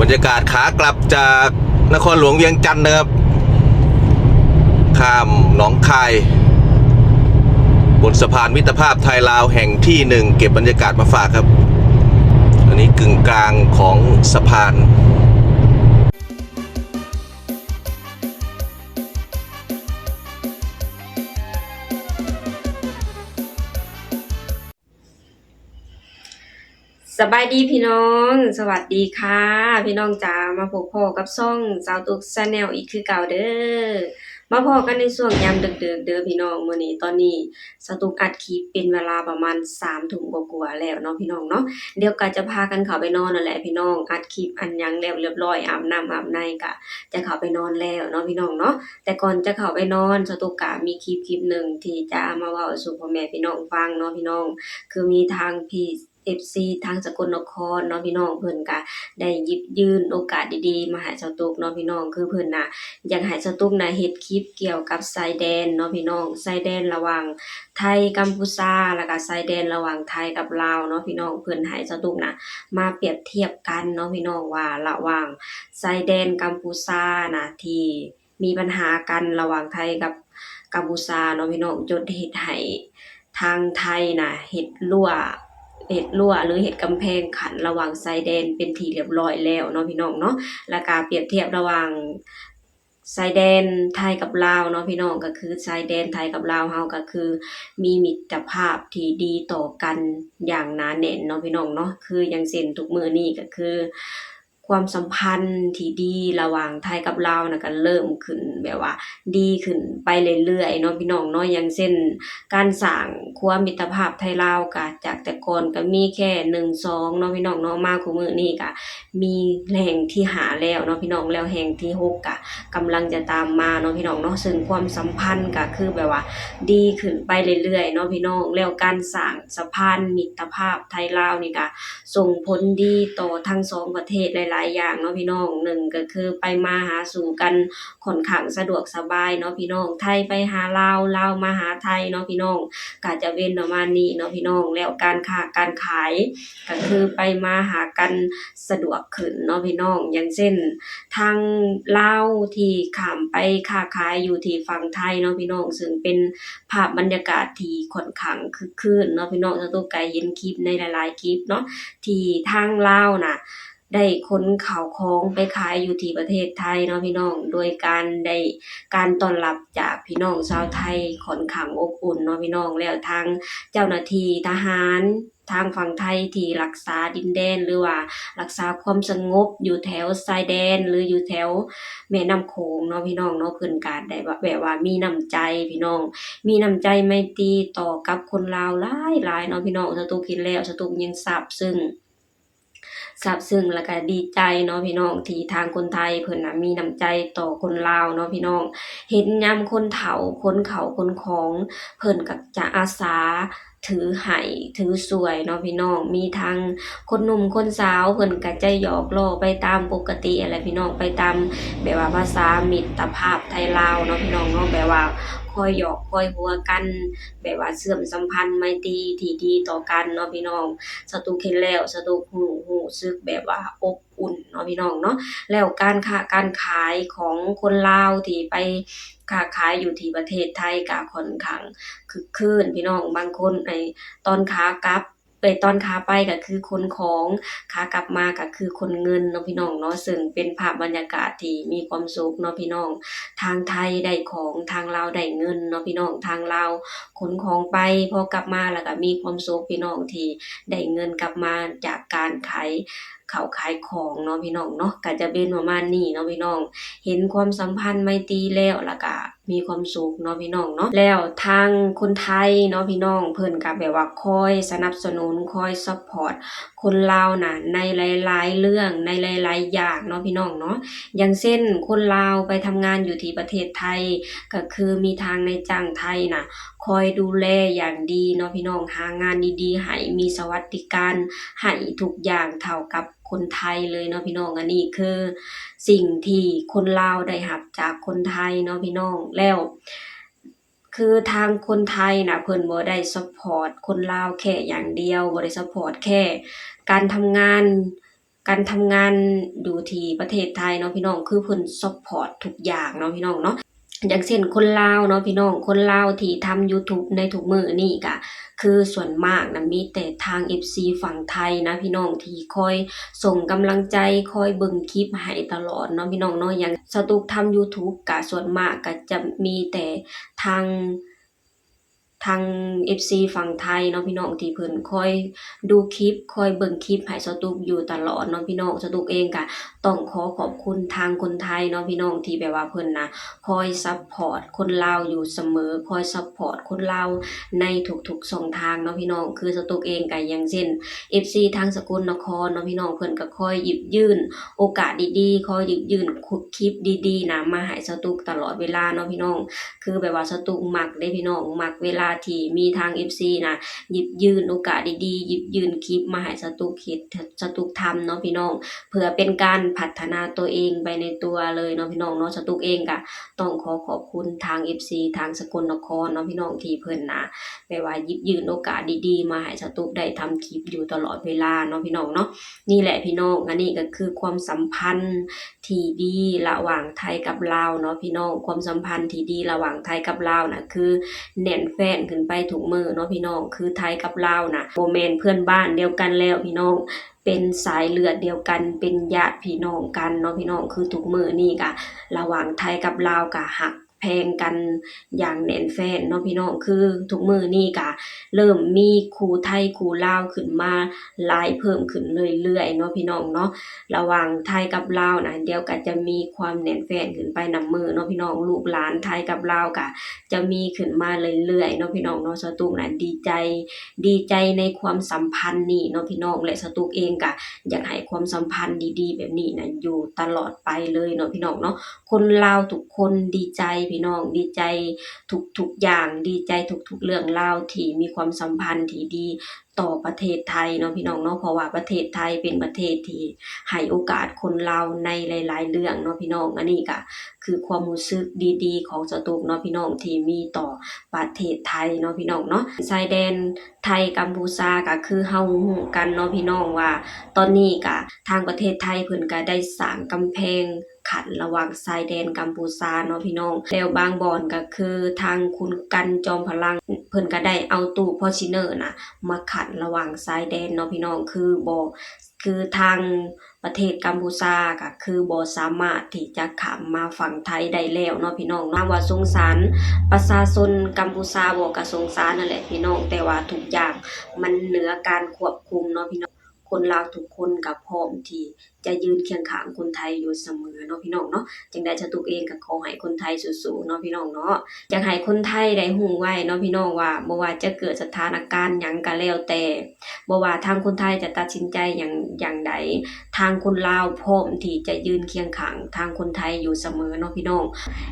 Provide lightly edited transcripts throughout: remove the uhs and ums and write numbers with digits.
บรรยากาศขากลับจากนครหลวงเวียงจันทร์นะครับข้ามหนองคายบนสะพานมิตรภาพไทยลาวแห่งที่หนึ่งเก็บบรรยากาศมาฝากครับอันนี้กึ่งกลางของสะพานสบายดีพี่น้องสวัสดีค่ะพี่น้องจ๋ามาพบพ่อกับซ่องสาวตุกชาแนลอีกคือเก่าเด้อมาพอกันในช่วงยามดึกๆเด้อพี่น้องมื้อนี้ตอนนี้สาวตุกอัดคลิปเป็นเวลาประมาณ3 ทุ่มกว่าๆแล้วเนาะพี่น้องเนาะเดี๋ยวก็จะพากันเข้าไปนอนนั่นแหละพี่น้องอัดคลิปอันหยังแล้วเรียบร้อยอาบน้ำอาบในก็จะเข้าไปนอนแล้วเนาะพี่น้องเนาะแต่ก่อนจะเข้าไปนอนสาวตุกก็มีคลิปหนึ่งที่จะมาเว้าสู่พ่อแม่พี่น้องฟังเนาะพี่น้องคือมีทางพี่FC ทางสกลนครเนาะพี่น้องเพิ่นก็ได้หยิบยื่นโอกาสดีๆมาให้เจ้าตุกเนาะพี่น้องคือเพิ่นน่ะอยากให้เจ้าตุกน่ะเฮ็ดคลิปเกี่ยวกับชายแดนเนาะพี่น้องชายแดนระหว่างไทยกัมพูชาแล้วก็ชายแดนระหว่างไทยกับลาวเนาะพี่น้องเพิ่นให้เจ้าตุกน่ะมาเปรียบเทียบกันเนาะพี่น้องว่าระหว่างชายแดนกัมพูชาน่ะที่มีปัญหากันระหว่างไทยกับกัมพูชาเนาะพี่น้องจนเฮ็ดให้ทางไทยน่ะเฮ็ดรั้วหรือเฮ็ดกำแพงขั้นระหว่างชายแดนเป็นที่เรียบร้อยแล้วเนาะพี่น้องเนาะแล้วก็เปรียบเทียบระหว่างชายแดนไทยกับลาวเนาะพี่น้องก็คือชายแดนไทยกับลาวเฮาก็คือมีมิตรภาพที่ดีต่อกันอย่างหนาแน่นเนาะพี่น้องเนาะคืออย่างเช่นทุกมื้อนี้ก็คือความสัมพันธ์ที่ดีระหว่างไทยกับลาวน่ะก็เริ่มขึ้นแบบว่าดีขึ้นไปเรื่อยๆเนาะพี่น้องเนาะอย่างเช่นการสร้างรั้วมิตรภาพไทยลาวก็จากแต่ก่อนก็มีแค่1 2เนาะพี่น้องเนาะมาคุมื้อนี้ก็มีแห่งที่5แล้วเนาะพี่น้องแล้วแห่งที่6ก็กำลังจะตามมาเนาะพี่น้องเนาะซึ่งความสัมพันธ์ก็คือแบบว่าดีขึ้นไปเรื่อยๆเนาะพี่น้องแล้วการสร้างสะพานมิตรภาพไทยลาวนี่ก็ส่งผลดีต่อทั้ง2ประเทศหลายๆอย่างเนาะพี่น้อง1ก็คือไปมาหาสู่กันค่อนข้างสะดวกสบายเนาะพี่น้องไทยไปหาลาวลาวมาหาไทยเนาะพี่น้องก็จะเป็นประมาณนี้เนาะพี่น้องแล้วการค้าการขายก็คือไปมาหากันสะดวกขึ้นเนาะพี่น้องอย่างเช่นทางลาวที่ข้ามไปค้าขายอยู่ที่ฝั่งไทยเนาะพี่น้องซึ่งเป็นภาพบรรยากาศที่ค่อนข้างคึกคืนเนาะพี่น้องจะต้องไกเห็นคลิปในหลายๆคลิปเนาะที่ทางลาวน่ะได้ขนข้าวของไปขายอยู่ที่ประเทศไทยเนาะพี่น้องโดยการได้การต้อนรับจากพี่น้องชาวไทยค่อนข้างอบอุ่นเนาะพี่น้องแล้วทางเจ้าหน้าที่ทหารทางฝั่งไทยที่รักษาดินแดนหรือว่ารักษาความสงบอยู่แถวชายแดนหรืออยู่แถวแม่น้ำโขงเนาะพี่น้องเนาะเพิ่นก็ได้แบบว่ามีน้ำใจพี่น้องมีน้ำใจไมตรีต่อกับคนลาวหลายๆเนาะพี่น้องสตุกเห็นแล้วสตุกยังซาบซึ้งแล้วก็ดีใจเนาะพี่น้องที่ทางคนไทยเพิ่นน่ะมีน้ำใจต่อคนลาวเนาะพี่น้องเห็นยามคนเฒ่าขนข้าวขนของเพิ่นก็จะอาสาถือให้ถือสวยเนาะพี่น้องมีทั้งคนหนุ่มคนสาวเพิ่นก็จะหยอกล้อไปตามปกติอะไรพี่น้องไปตามแบบว่าภาษามิตรภาพไทยลาวเนาะพี่น้องเนาะแบบว่าคอยหยอกคอยหัวกันแบบว่าเชื่อมสัมพันธ์ไมตรีที่ดีต่อกันเนาะพี่น้อง สตุกเห็นแล้วสตุกรู้สึกแบบว่าอบอุ่นเนาะพี่น้องเนาะแล้วการค้าการขายของคนลาวที่ไปค้าขายอยู่ที่ประเทศไทยก็ค่อนข้างคึกคืนพี่น้องบางคนตอนขากลับตอนขาไปก็คือขนของขากลับมาก็คือขนเงินเนาะพี่น้องเนาะซึ่งเป็นภาพบรรยากาศที่มีความสุขเนาะพี่น้องทางไทยได้ของทางลาวได้เงินเนาะพี่น้องทางลาวขนของไปพอกลับมาแล้วก็มีความสุขพี่น้องที่ ได้เงินกลับมาจากการขายข้าวขายของเนาะพี่น้องเนาะก็จะเป็นประมาณนี้เนาะพี่น้องเห็นความสัมพันธ์ไมตรีแล้วก็มีความสุขเนาะพี่น้องเนาะแล้วทางคนไทยเนาะพี่น้องเพิ่นก็แบบว่าคอยสนับสนุนคอยซัปพอร์ตคนลาวน่ะในหลายๆเรื่องในหลายๆอย่างเนาะพี่น้องเนาะอย่างเช่นคนลาวไปทำงานอยู่ที่ประเทศไทยก็คือมีทางนายจ้างไทยน่ะคอยดูแลอย่างดีเนาะพี่น้องหางานดีๆให้มีสวัสดิการให้ทุกอย่างเท่ากับคนไทยเลยเนาะพี่น้องอันนี้คือสิ่งที่คนลาวได้รับจากคนไทยเนาะพี่น้องแล้วคือทางคนไทยน่ะเพิ่นบ่ได้ซัปพอร์ตคนลาวแค่อย่างเดียวบ่ได้ซัปพอร์ตแค่การทำงาน การทำงานอยู่ที่ประเทศไทยเนาะพี่น้องคือเพิ่นซัปพอร์ตทุกอย่างเนาะพี่น้องเนาะอย่างเช่นคนลาวเนาะพี่น้องคนลาวที่ทำ YouTube ในทุกมื้อนี่ก็คือส่วนมากน่ะมีแต่ทาง FC ฝั่งไทยนะพี่น้องที่คอยส่งกำลังใจคอยเบิ่งคลิปให้ตลอดเนาะพี่น้องเนาะอย่างสตุกทำ YouTube ก็ส่วนมากก็จะมีแต่ทางFC ฝั่งไทยเนาะพี่น้องที่เพิ่นคอยดูคลิปคอยเบิ่งคลิปให้สตุกอยู่ตลอดเนาะพี่น้องสตุกเองก็ต้องขอขอบคุณทางคนไทยเนาะพี่น้องที่แบบว่าเพิ่นน่ะคอยซัปพอร์ตคนลาวอยู่เสมอคอยซัปพอร์ตคนลาวในทุกๆช่องทางเนาะพี่น้องคือสตุกเองก็อย่างเช่น FC ทางสกลนครเนาะพี่น้องเพิ่นก็คอยหยิบยื่นโอกาสดีๆคอยหยิบยื่นคลิปดีๆนะมาให้สตุกตลอดเวลาเนาะพี่น้องคือแบบว่าสตุกมักเด้พี่น้องมักเวลาที่มีทาง FC น่ะหยิบยื่นโอกาสดีๆหยิบยื่นคลิปมาให้สตุกเฮ็ดสตุกทำเนาะพี่น้องเพื่อเป็นการพัฒนาตัวเองไปในตัวเลยเนาะพี่น้องเนาะสตุกเองก็ต้องขอขอบคุณทาง FC ทางสกลนครเนาะพี่น้องที่เพิ่นน่ะแบบว่าหยิบยื่นโอกาสดีๆมาให้สตุกได้ทำคลิปอยู่ตลอดเวลาเนาะพี่น้องเนาะนี่แหละพี่น้องอันนี้ก็คือความสัมพันธ์ที่ดีระหว่างไทยกับลาวเนาะพี่น้องความสัมพันธ์ที่ดีระหว่างไทยกับลาวน่ะคือแน่นแฟ้นขึ้นไปทุกมื้อเนาะพี่น้องคือไทยกับลาวน่ะบ่แม่นเพื่อนบ้านเดียวกันแล้วพี่น้องเป็นสายเลือดเดียวกันเป็นญาติพี่น้องกันเนาะพี่น้องคือทุกมื้อนี้ก็ระหว่างไทยกับลาวก็ฮักแพงกันอย่างแน่นแฟ้นเนาะพี่น้องคือทุกมื้อนี้ก็เริ่มมีคู่ไทยคู่ลาวขึ้นมาหลายเพิ่มขึ้นเรื่อยๆเนาะพี่น้องเนาะระหว่างไทยกับลาวน่ะเดี๋ยวก็จะมีความแน่นแฟ้นขึ้นไปนำมื้อเนาะพี่น้องลูกหลานไทยกับลาวก็จะมีขึ้นมาเรื่อยๆเนาะพี่น้องเนาะสตุกน่ะดีใจในความสัมพันธ์นี้เนาะพี่น้องและสตุกเองก็อยากให้ความสัมพันธ์ดีๆแบบนี้น่ะอยู่ตลอดไปเลยเนาะพี่น้องเนาะคนลาวทุกคนดีใจพี่น้องดีใจทุกๆอย่างดีใจทุกๆเรื่องราวที่มีความสัมพันธ์ที่ดีต่อประเทศไทยเนาะพี่น้องเนาะเพราะว่าประเทศไทยเป็นประเทศที่ให้โอกาสคนลาวในหลายๆเรื่องเนาะพี่น้องอันนี้ก็คือความรู้สึกดีๆของสตุกเนาะพี่น้องที่มีต่อประเทศไทยเนาะพี่น้องเนาะชายแดนไทยกัมพูชาก็คือเฮารู้กันเนาะพี่น้องว่าตอนนี้ก็ทางประเทศไทยเพิ่นก็ได้สร้างกำแพงขั้นระหว่างชายแดนกัมพูชาเนาะพี่น้องแล้วบางบ่อนก็คือทางคุณกันจอมพลังเพิ่นก็ได้เอาตู้ฟอร์จูเนอร์น่ะมาขั้นระหว่างชายแดนเนาะพี่น้องคือทางประเทศกัมพูชาก็คือบ่สามารถที่จะข้ามมาฝั่งไทยได้แล้วเนาะพี่น้องเนาะว่าสงสารประชาชนกัมพูชาบ่ก็สงสารนั่นแหละพี่น้องแต่ว่าทุกอย่างมันเหนือการควบคุมเนาะพี่น้องคนลาวทุกคนก็พร้อมที่จะยืนเคียงข้างคนไทยอยู่เสมอเนาะพี่น้องเนาะจังได๋สตุกเองก็ขอให้คนไทยสู้ๆเนาะพี่น้องเนาะอยากให้คนไทยได้รู้ไว้เนาะพี่น้องว่าบ่ว่าจะเกิดสถานการณ์หยังก็แล้วแต่บ่ว่าทางคนไทยจะตัดสินใจอย่างใดทางคนลาวพร้อมที่จะยืนเคียงข้างทางคนไทยอยู่เสมอเนาะพี่น้อง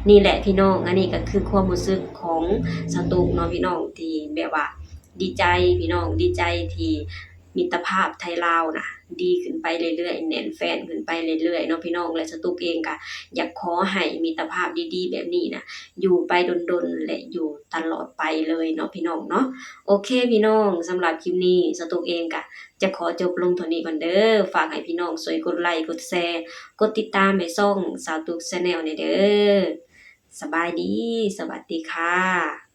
นี่แหละพี่น้องอันนี้ก็คือความรู้สึกของสตุกเนาะพี่น้องที่แบบว่าดีใจพี่น้องดีใจที่มิตรภาพไทยลาวน่ะดีขึ้นไปเรื่อยๆแน่นแฟ้นขึ้นไปเรื่อยๆเนาะพี่น้องและสตุกเองก็อยากขอให้มิตรภาพดีๆแบบนี้น่ะอยู่ไปดนๆและอยู่ตลอดไปเลยเนาะพี่น้องเนาะโอเคพี่น้องสำหรับคลิปนี้สตุกเองก็จะขอจบลงเท่านี้ก่อนเด้อฝากให้พี่น้องช่วยกดไลค์กดแชร์กดติดตามให้ช่องสาวตุก Channel แหน่เด้อสบายดีสวัสดีค่ะ